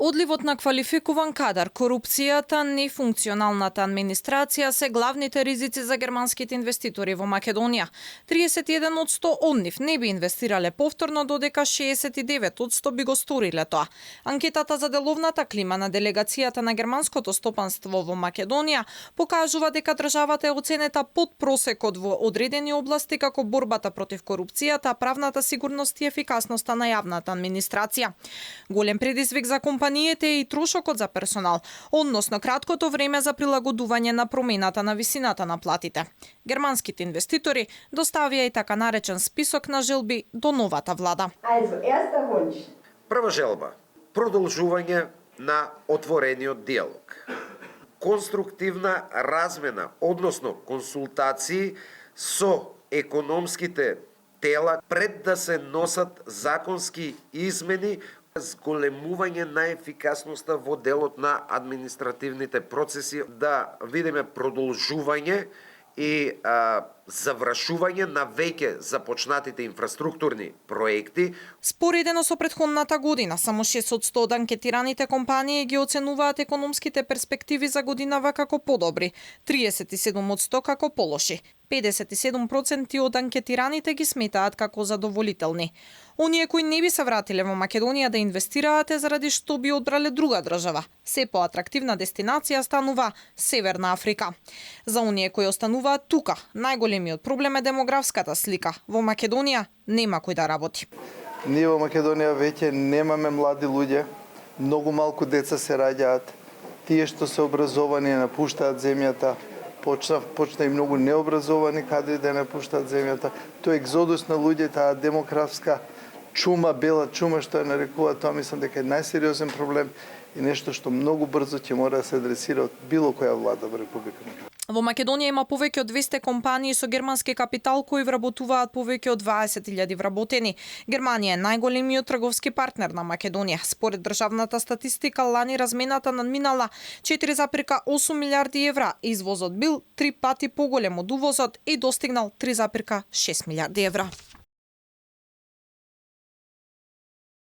Одливот на квалификуван кадар, корупцијата, нефункционалната администрација се главните ризици за германските инвеститори во Македонија. 31% од нив не би инвестирале повторно, додека 69% би го сториле тоа. Анкетата за деловната клима на делегацијата на германското стопанство во Македонија покажува дека државата е оценета под просекот во одредени области како борбата против корупцијата, правната сигурност и ефикасноста на јавната администрација. Голем предизвик за компаниите е и трошокот за персонал, односно краткото време за прилагодување на промената на висината на платите. Германските инвеститори доставија и така наречен список на желби до новата влада. Прва желба – продолжување на отворениот диалог. Конструктивна размена, односно консултации со економските тела пред да се носат законски измени, зголемување на ефикасноста во делот на административните процеси, да видиме продолжување и завршување на веќе започнатите инфраструктурни проекти. Споредено со претходната година, само 6% од анкетираните компании ги оценуваат економските перспективи за годинава како подобри, 37% како полоши. 57% од анкетираните ги сметаат како задоволителни. Оние кои не би се вратиле во Македонија да инвестираат е заради што би одбрале друга држава. Се поатрактивна дестинација станува Северна Африка. За оние кои остануваат тука, најголемиот проблем е демографската слика. Во Македонија нема кој да работи. Ние во Македонија веќе немаме млади луѓе, многу малку деца се раѓаат. Тие што се образовани напуштаат земјата, почна и многу необразовани кадри да напуштаат земјата. Тој екзодус на луѓе, таа демографска чума, бела чума што ја нарекуваат, тоа мислам дека е најсериозен проблем и нешто што многу брзо ќе мора да се адресира од било која влада во Република Македонија. Во Македонија има повеќе од 200 компании со германски капитал кои вработуваат повеќе од 20.000 вработени. Германија е најголемиот трговски партнер на Македонија. Според државната статистика, лани размената надминала 4,8 милиарди евра. Извозот бил 3 пати поголем од увозот и достигнал 3,6 милиарди евра.